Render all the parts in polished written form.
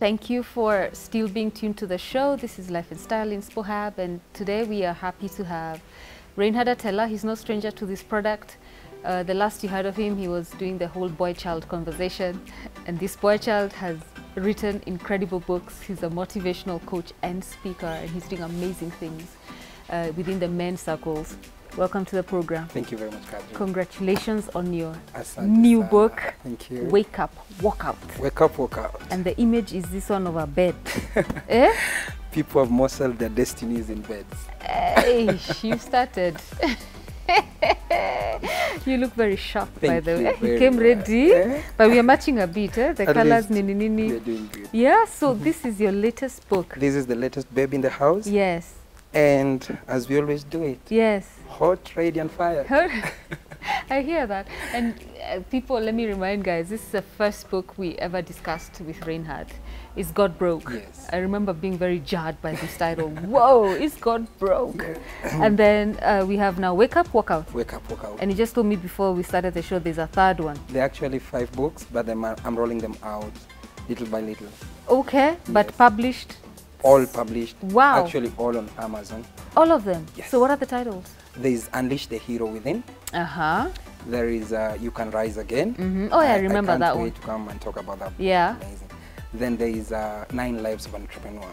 Thank you for still being tuned to the show. This is Life and Style in Spohab, and today we are happy to have Reinhard Atela. He's no stranger to this product. The last you heard of him, he was doing the whole boy-child conversation, and this boy-child has written incredible books. He's a motivational coach and speaker, and he's doing amazing things within the men's circles. Welcome to the program. Thank you very much, Kadri. Congratulations on your Asante new sana. book, Thank you. Wake Up, Walk Out. Wake up, walk out. And the image is this one of a bed. Eh? People have muscled their destinies in beds. Hey, you started. You look very sharp, by the way. You came ready, but we are matching a bit. The At colors, least nini nini. We're doing good. Yeah, so this is your latest book. This is the latest baby in the house. Yes. And as we always do it, Yes. hot, radiant fire. I hear that. And people, let me remind guys, this is the first book we ever discussed with Reinhard. Is God Broke? Yes. I remember being very jarred by this title. Whoa, is God broke? Yeah. And then we have now Wake Up, Walk Out. Wake up, walk out. And you just told me before we started the show there's a third one. There are actually 5 books, but I'm rolling them out little by little. Okay, but Yes. published? All published. Wow. Actually, all on Amazon. All of them? Yes. So what are the titles? There is Unleash the Hero Within. Uh-huh. There is You Can Rise Again. Oh, yeah, I I remember can't that wait one. to come and talk about that. Yeah. Amazing. Then there is 9 Lives of an Entrepreneur.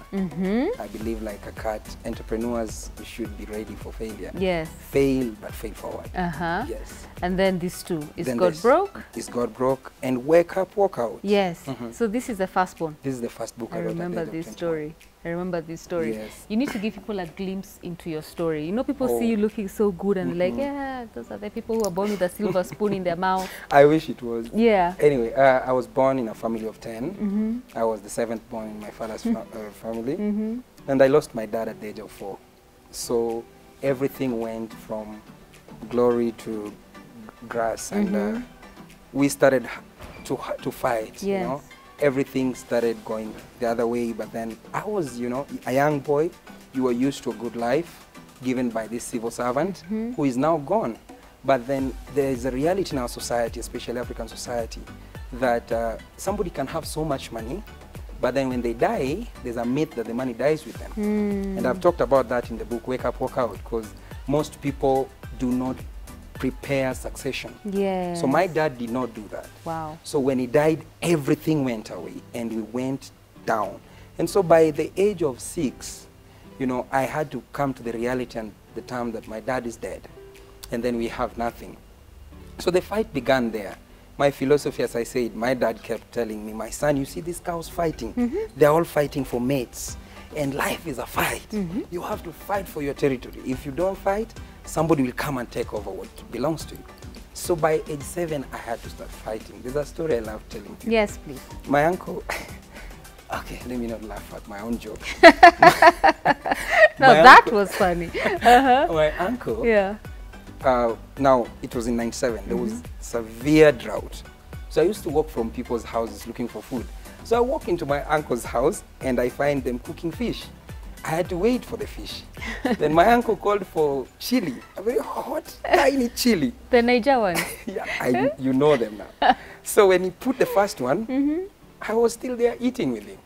I believe, like a cat, entrepreneurs should be ready for failure. Yes. Fail, but fail forward. Uh-huh. Yes. And then these two. Is Then God there's Broke? Is God Broke? And Wake Up, Walk Out. Yes. So this is the first one. This is the first book I I wrote at the remember age of this 21. story. I remember this story. Yes. You need to give people a glimpse into your story. You know, people Oh. see you looking so good and like, yeah, those are the people who are born with a silver spoon in their mouth. I wish it was. Yeah. Anyway, I was born in a family of 10. I was the 7th born in my father's family. And I lost my dad at the age of 4. So everything went from glory to grass. And we started to fight, you Yes. know. Everything started going the other way, but then I was, you know, a young boy. You were used to a good life given by this civil servant who is now gone. But then there is a reality in our society, especially African society, that somebody can have so much money, but then when they die, there's a myth that the money dies with them. And I've talked about that in the book, Wake Up, Walk Out, because most people do not prepare succession. Yeah. So my dad did not do that. Wow. So when he died, everything went away and we went down. And so by the age of 6, you know, I had to come to the reality and the term that my dad is dead. And then we have nothing. So the fight began there. My philosophy, as I said, my dad kept telling me, my son, you see these cows fighting? They're all fighting for mates. And life is a fight. You have to fight for your territory. If you don't fight, somebody will come and take over what belongs to you. So by age 7, I had to start fighting. There's a story I love telling people. Yes, please. My uncle, okay, let me not laugh at my own joke. No, My that uncle- was funny. My uncle, Yeah. now it was in 97, there was severe drought. So I used to walk from people's houses looking for food. So I walk into my uncle's house and I find them cooking fish. I had to wait for the fish. Then my uncle called for chili, a very hot, tiny chili. The Niger one. Yeah, you know them now. So when he put the first one, I was still there eating with him.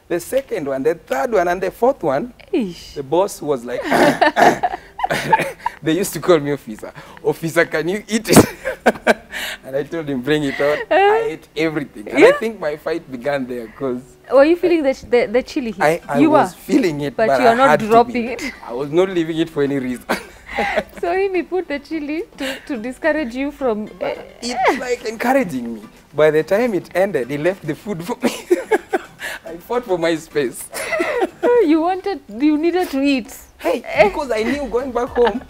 The second one, the third one, and the fourth one, Eesh. the boss was like, they used to call me officer. Officer, can you eat it? And I told him, bring it out. I ate everything. And I think my fight began there because Were you feeling the chili heat? I You was were. feeling it, But but you are I not had to dropping be. it. I was not leaving it for any reason. So he put the chili to discourage you from... It's like encouraging me. By the time it ended, he left the food for me. I fought for my space. you needed to eat. Hey, because I knew going back home,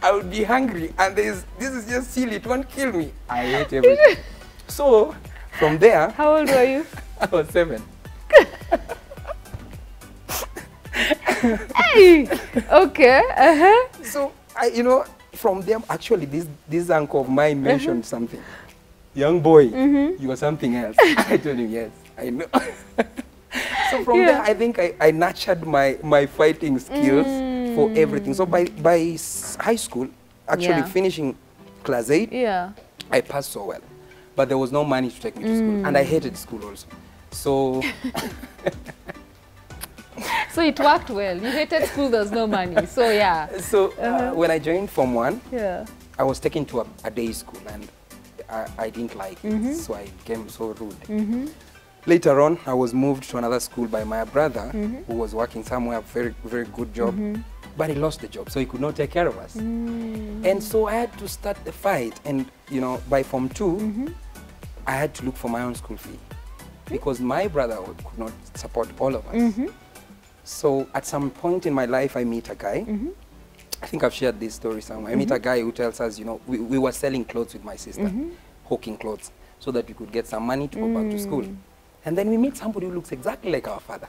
I would be hungry, and this is just silly, it won't kill me. I ate everything. So, from there, How old were you? I was 7. Hey! Okay. So, you know, from there, actually, this uncle of mine mentioned something. Young boy, you are something else. I told him, yes, I know. So from there, I think I nurtured my fighting skills for everything. So by high school, actually finishing class 8, Yeah. I passed so well. But there was no money to take me to school. And I hated school also. So, So it worked well. You hated school, there was no money. So yeah. so when I joined Form 1, Yeah. I was taken to a day school, and I didn't like it, so I became so rude. Later on, I was moved to another school by my brother, who was working somewhere, very, very good job, but he lost the job, so he could not take care of us. And so I had to start the fight, and you know, by Form 2, I had to look for my own school fee, because my brother could not support all of us. So at some point in my life, I meet a guy. I think I've shared this story somewhere. I meet a guy who tells us, you know, we were selling clothes with my sister, hawking clothes, so that we could get some money to go back to school. And then we meet somebody who looks exactly like our father.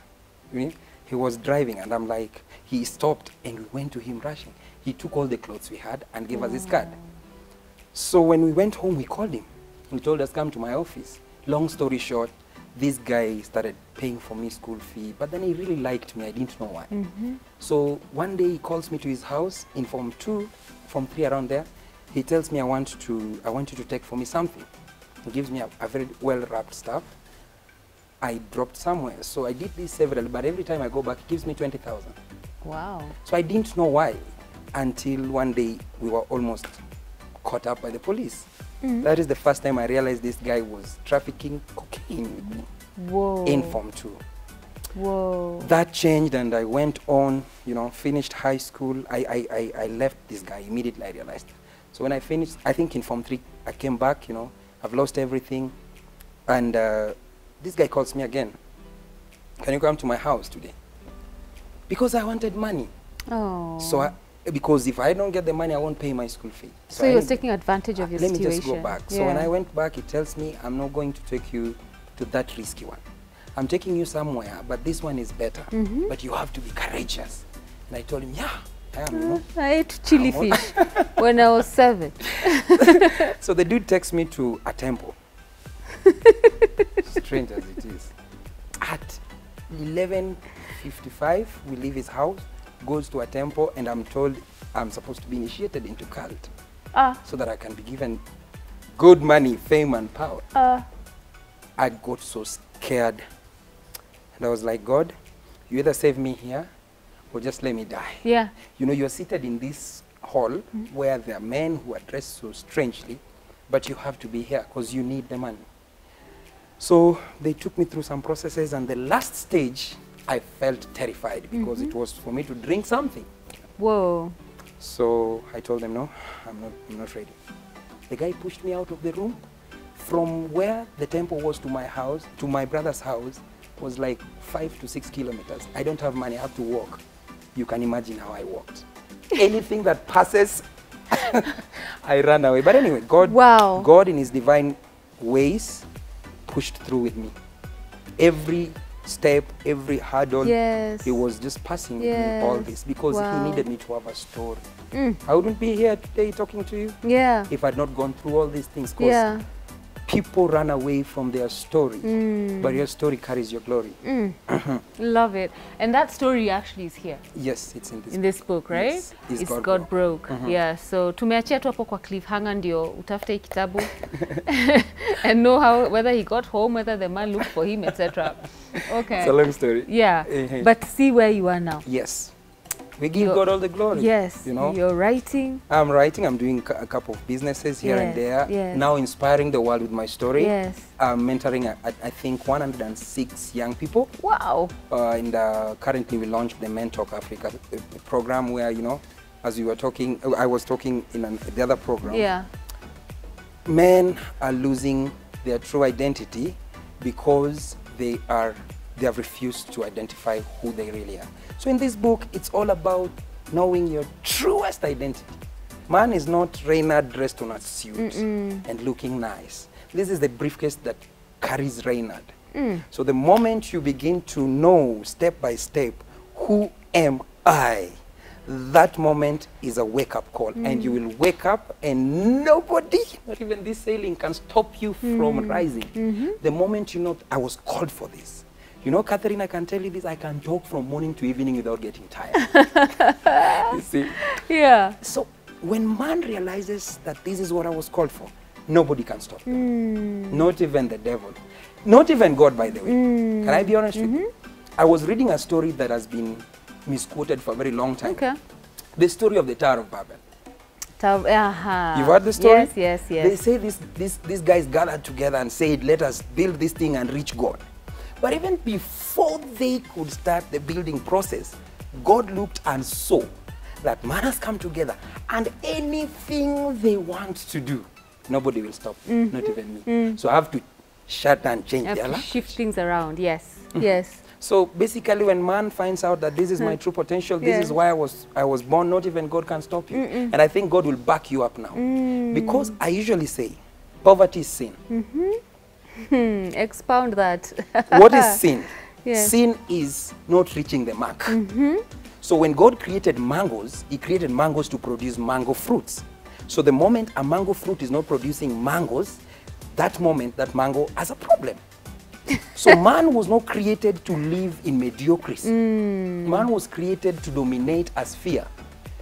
You know? He was driving, and I'm like, he stopped, and we went to him rushing. He took all the clothes we had and gave us his card. So when we went home, we called him. He told us, come to my office. Long story short, this guy started paying for me school fee, but then he really liked me. I didn't know why. So one day he calls me to his house in Form 2, Form 3, around there. He tells me, I want you to take for me something. He gives me a very well-wrapped stuff. I dropped somewhere. So I did this several, but every time I go back, he gives me 20,000. Wow. So I didn't know why, until one day we were almost caught up by the police. That is the first time I realized this guy was trafficking cocaine with me. Whoa. In Form 2. Whoa. That changed, and I went on, you know, finished high school. I left this guy immediately, I realized. So when I finished, I think in Form 3, I came back, you know, I've lost everything. And this guy calls me again. Can you come to my house today? Because I wanted money. Oh. So because if I don't get the money, I won't pay my school fee. So he was taking advantage of your situation. Let me just go back. So when I went back, he tells me, I'm not going to take you to that risky one. I'm taking you somewhere, but this one is better. But you have to be courageous. And I told him, yeah, I am, you know. I ate chili fish when I was 7. So the dude takes me to a temple. Strange as it is. At 11:55, we leave his house, goes to a temple, and I'm told I'm supposed to be initiated into cult. So that I can be given good money, fame, and power. I got so scared. And I was like, God, you either save me here or just let me die. Yeah. You know, you're seated in this hall where there are men who are dressed so strangely, but you have to be here because you need the money. So they took me through some processes, and the last stage, I felt terrified because it was for me to drink something. Whoa. So I told them, no, I'm not ready. The guy pushed me out of the room. From where the temple was to my house, to my brother's house, was like 5 to 6 kilometers. I don't have money, I have to walk. You can imagine how I walked. Anything that passes, I ran away. But anyway, God in his divine ways pushed through with me. Every step, every hurdle, he was just passing with me all this because he needed me to have a story. I wouldn't be here today talking to you if I'd not gone through all these things. Because people run away from their story, but your story carries your glory. Love it. And that story actually is here. Yes, it's in this book, right? Yes, it's God Broke. Yeah, so tumeachia tu hapo kwa cliffhanger ndio utafute kitabu and know how, whether he got home, whether the man looked for him, etc. Okay. It's a long story. Yeah, but see where you are now. Yes. We give God all the glory. Yes, you know. You're writing. I'm writing. I'm doing a couple of businesses here and there. Now inspiring the world with my story. Yes. I'm mentoring, I think, 106 young people. Wow. And currently we launched the Mentalk Africa program where, you know, as we were talking, I was talking in the other program. Yeah. Men are losing their true identity because they have refused to identify who they really are. So in this book, it's all about knowing your truest identity. Man is not Reynard dressed on a suit and looking nice. This is the briefcase that carries Reynard. So the moment you begin to know step by step, who am I? That moment is a wake-up call, and you will wake up and nobody, not even this sailing, can stop you from rising. The moment you know, I was called for this. You know, Catherine, I can tell you this, I can talk from morning to evening without getting tired. You see? Yeah. So when man realizes that this is what I was called for, nobody can stop them. Not even the devil. Not even God, by the way. Can I be honest with you? I was reading a story that has been misquoted for a very long time. Okay. The story of the Tower of Babel. You've You've heard the story? Yes, yes, yes. They say these guys gathered together and said, let us build this thing and reach God. But even before they could start the building process, God looked and saw that man has come together, and anything they want to do, nobody will stop, not even me. So I have to shut and change You have their to life. shift things around. Yes, yes. So basically, when man finds out that this is my true potential, this is why I was born, not even God can stop you. And I think God will back you up now. Because I usually say, poverty is sin. Expound that. What is sin? Yes. Sin is not reaching the mark. So when God created mangoes, he created mangoes to produce mango fruits. So the moment a mango fruit is not producing mangoes, that moment that mango has a problem. So man was not created to live in mediocrity. Man was created to dominate a sphere,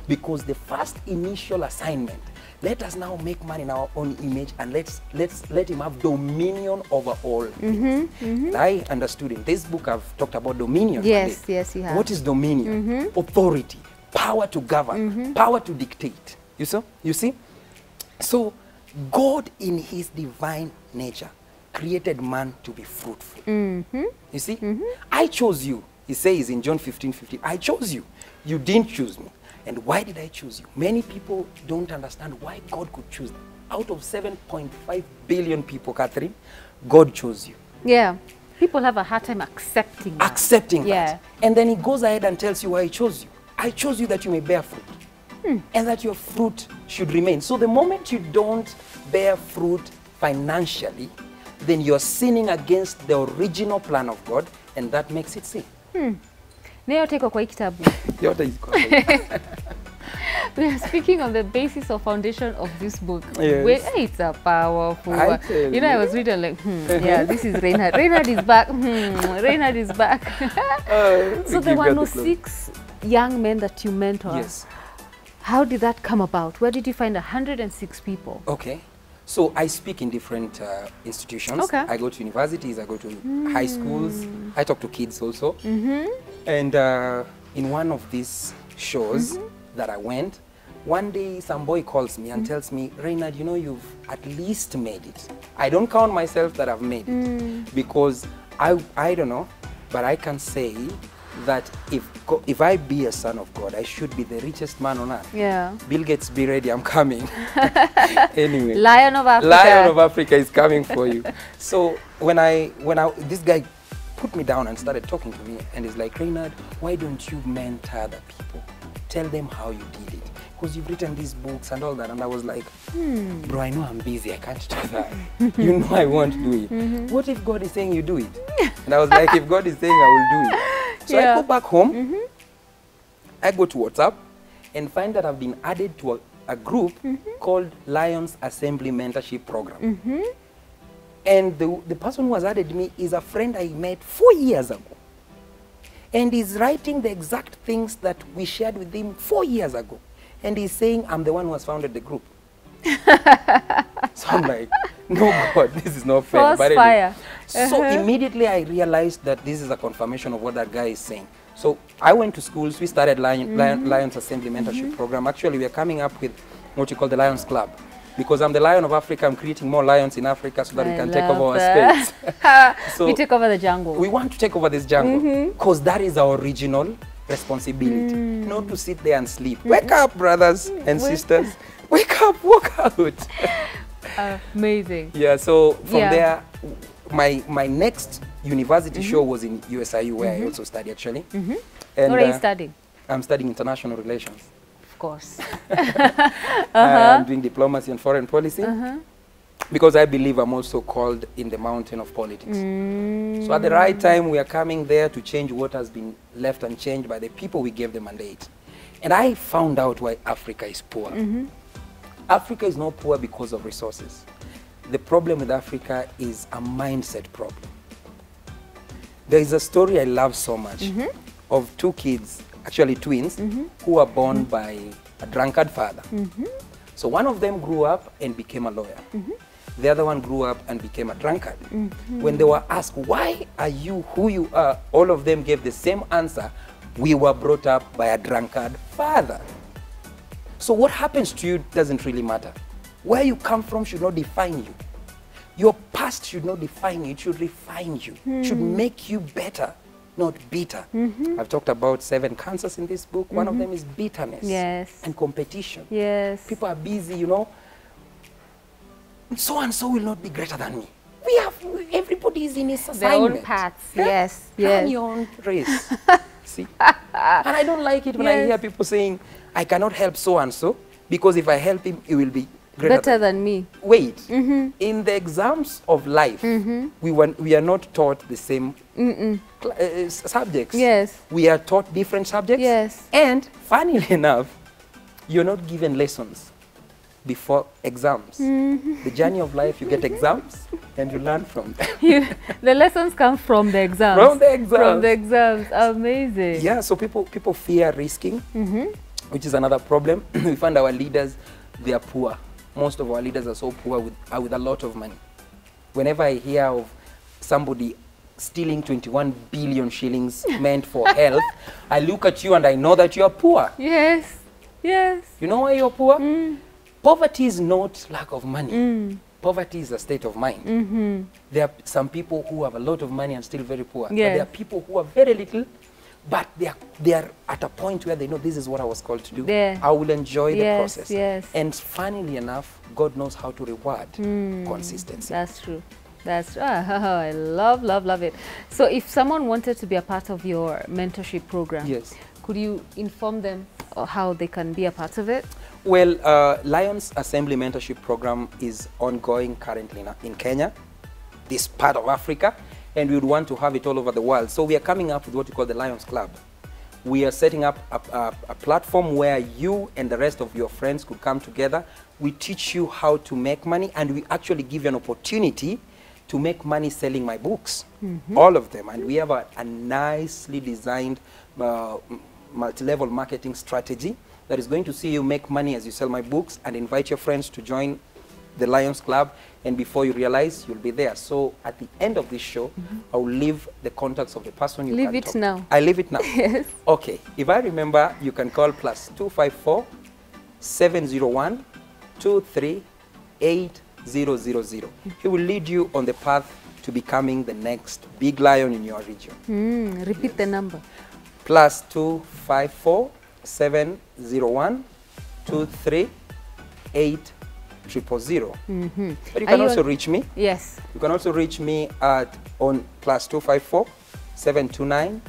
because the first initial assignment, let us now make man in our own image, and let him have dominion over all things. And I understood in this book I've talked about dominion. Yes, yes, you have. What is dominion? Authority, power to govern, power to dictate. You see? So God in his divine nature created man to be fruitful. You see? I chose you. He says in John 15:15, I chose you. You didn't choose me. And why did I choose you? Many people don't understand why God could choose them. Out of 7.5 billion people, Catherine, God chose you. Yeah. People have a hard time accepting that. Accepting Yeah. that. And then he goes ahead and tells you why he chose you. I chose you that you may bear fruit. And that your fruit should remain. So the moment you don't bear fruit financially, then you're sinning against the original plan of God, and that makes it sin. Nayo teko kwa hii kitabu. Yote is correct. We are speaking on the basis of foundation of this book. Yes. Wait, it's a powerful I one. tell You know, I was reading like, yeah, this is Reinhard. Reinhard is back. Reinhard is back. So there were no 6 young men that you mentor. Yes. How did that come about? Where did you find 106 people? Okay. So I speak in different institutions. Okay. I go to universities, I go to high schools. I talk to kids also. And in one of these shows that I went, one day some boy calls me and tells me, Reinhard, you know, you've at least made it. I don't count myself that I've made it, because I don't know, but I can say that if I be a son of God, I should be the richest man on earth. Yeah. Bill Gates, be ready, I'm coming. Anyway. Lion of Africa. Lion of Africa is coming for you. So when this guy put me down and started talking to me, and he's like, Reinhard, why don't you mentor the people? Tell them how you did it, because you've written these books and all that. And I was like, bro, I know I'm busy, I can't do that. You know I won't do it. What if God is saying you do it? And I was like, if God is saying I will do it. So I go back home, I go to WhatsApp and find that I've been added to a group called Lions Assembly Mentorship Program. And the person who has added me is a friend I met 4 years ago. And he's writing the exact things that we shared with him 4 years ago. And he's saying, I'm the one who has founded the group. So I'm like, no, God, this is not fair. False fire. So immediately I realized that this is a confirmation of what that guy is saying. So I went to schools. We started Lions Assembly Mentorship Program. Actually, we are coming up with what you call the Lions Club. Because I'm the Lion of Africa, I'm creating more lions in Africa so that we can take over our space. So we take over the jungle. we want to take over this jungle because that is our original responsibility. Not to sit there and sleep. Wake up, brothers and sisters. Wake up, walk out. Amazing. Yeah, so from there, my next university show was in USIU, where I also study actually. And What are you studying? I'm studying international relations. Of course. I'm doing diplomacy and foreign policy. Because I believe I'm also called in the mountain of politics. So at the right time, we are coming there to change what has been left unchanged by the people we gave the mandate. And I found out why Africa is poor. Africa is not poor because of resources. The problem with Africa is a mindset problem. There is a story I love so much of 2 kids, actually twins, who were born by a drunkard father. So one of them grew up and became a lawyer. The other one grew up and became a drunkard. When they were asked, why are you who you are, all of them gave the same answer: we were brought up by a drunkard father. So what happens to you doesn't really matter. Where you come from should not define you. Your past should not define you, it should refine you. It should make you better, not bitter. I've talked about 7 cancers in this book. One of them is bitterness and competition. People are busy, you know. So and so will not be greater than me. We have, everybody is in his assignment. Their own paths, Run your own race. See? And I don't like it when I hear people saying, I cannot help so and so, because if I help him, he will be better than me. Wait, in the exams of life, we are not taught the same subjects. We are taught different subjects. And funnily enough, you're not given lessons before exams. The journey of life, you get exams and you learn from them. The lessons come from the exams. From the exams. From the exams. Amazing. Yeah, so people fear risking, which is another problem. We find our leaders, they are poor. Most of our leaders are so poor with a lot of money. Whenever I hear of somebody stealing 21 billion shillings meant for health, I look at you and I know that you are poor. Yes. You know why you're poor? Poverty is not lack of money. Poverty is a state of mind. There are some people who have a lot of money and still very poor. But there are people who have very little, but they are at a point where they know this is what I was called to do. I will enjoy the process. And funnily enough, God knows how to reward consistency. That's true. That's I love it. So if someone wanted to be a part of your mentorship program, could you inform them how they can be a part of it? Well, Lions Assembly Mentorship Program is ongoing currently in Kenya, this part of Africa, and we would want to have it all over the world. So we are coming up with what we call the Lions Club. We are setting up a platform where you and the rest of your friends could come together. We teach you how to make money, and we actually give you an opportunity to make money selling my books, all of them. And we have a nicely designed multi-level marketing strategy that is going to see you make money as you sell my books, and invite your friends to join the Lions Club, and before you realize, you'll be there. So at the end of this show, I will leave the contacts of the person you leave can it talk now. to. I leave it now. Yes. Okay. If I remember, you can call +254 701 238 000. He will lead you on the path to becoming the next big lion in your region. Repeat the number. +254 701 238 000. But you can also reach me. Yes. You can also reach me on +254 729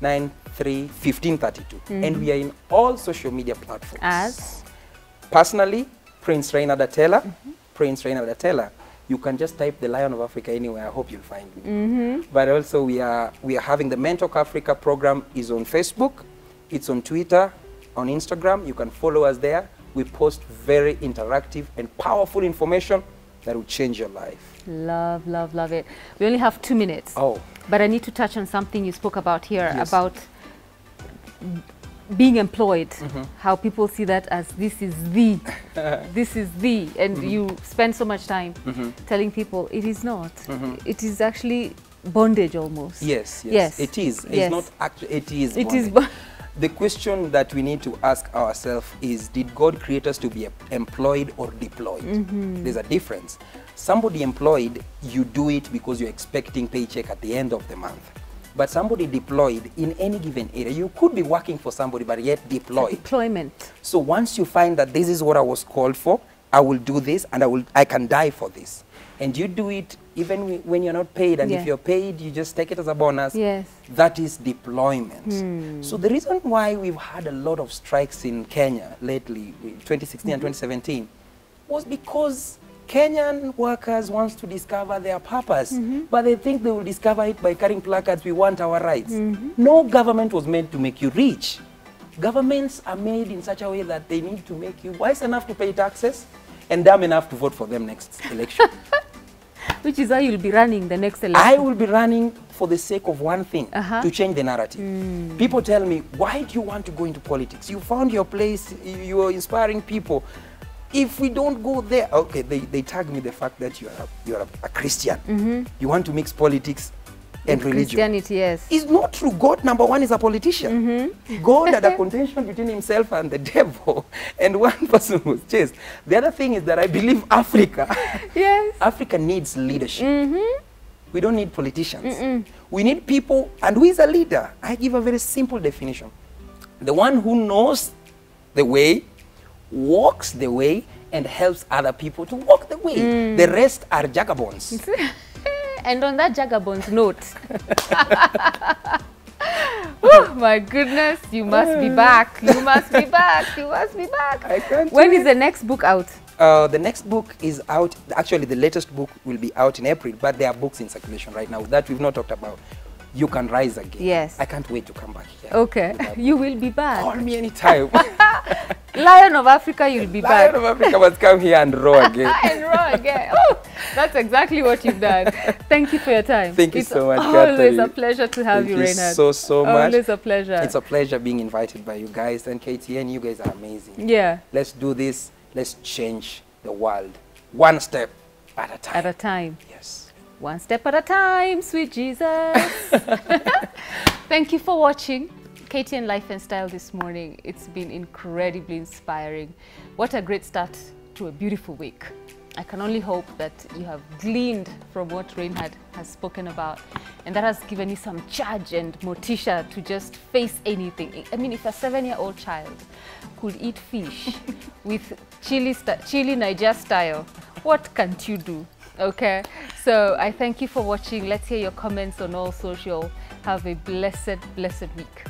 93 1532. And we are in all social media platforms. As? Personally, Prince Reynard Atela. Prince Reynard Atela. You can just type the Lion of Africa anywhere. I hope you'll find me. But also we are having the Mentor Africa program is on Facebook. It's on Twitter, on Instagram. You can follow us there. We post very interactive and powerful information that will change your life. Love it. We only have 2 minutes. Oh. But I need to touch on something you spoke about here, about being employed, how people see that as this is the, and you spend so much time telling people it is not. It is actually bondage almost. Yes. It is. It's not actually, it is bondage. The question that we need to ask ourselves is, did God create us to be employed or deployed? There's a difference. Somebody employed, you do it because you're expecting paycheck at the end of the month. But somebody deployed in any given area, you could be working for somebody but yet deployed. Deployment. So once you find that this is what I was called for, I will do this and I can die for this. And you do it even when you're not paid, and if you're paid, you just take it as a bonus. That is deployment. So the reason why we've had a lot of strikes in Kenya lately, 2016 and 2017, was because Kenyan workers want to discover their purpose, but they think they will discover it by carrying placards, we want our rights. No government was meant to make you rich. Governments are made in such a way that they need to make you wise enough to pay taxes and dumb enough to vote for them next election. Which is why you'll be running the next election. I will be running for the sake of one thing, to change the narrative. People tell me, why do you want to go into politics? You found your place, you are inspiring people. If we don't go there, okay, they tag me the fact that you are a Christian. You want to mix politics and religion. Christianity, yes. It's not true. God, number one, is a politician. God had a contention between himself and the devil, and one person was chased. The other thing is that I believe Africa, yes, Africa needs leadership. We don't need politicians. We need people, and who is a leader? I give a very simple definition. The one who knows the way, walks the way, and helps other people to walk the way. The rest are jagabonds. And on that jagabonds note, oh my goodness, you must be back. You must be back. You must be back. I can't. When is the next book out? The next book is out. Actually, the latest book will be out in April, but there are books in circulation right now that we've not talked about. You Can Rise Again. Yes. I can't wait to come back here. Okay. You will be back. Call me anytime. Lion of Africa, you'll be back. Lion of Africa must come here and roar again. And roar again. Oh, that's exactly what you've done. Thank you for your time. Thank you so much, It's always Catherine. a pleasure to have Thank you, you Reinhard. so much. Always a pleasure. It's a pleasure being invited by you guys, and KTN, you guys are amazing. Yeah. Let's do this. Let's change the world one step at a time. At a time. Yes. One step at a time, sweet Jesus. Thank you for watching KTN Life and Style this morning. It's been incredibly inspiring. What a great start to a beautiful week. I can only hope that you have gleaned from what Reinhard has spoken about, and that has given you some charge and motisha to just face anything. I mean, if a 7-year-old child could eat fish with chili Niger style, what can't you do? Okay, so I thank you for watching. Let's hear your comments on all social. Have a blessed week.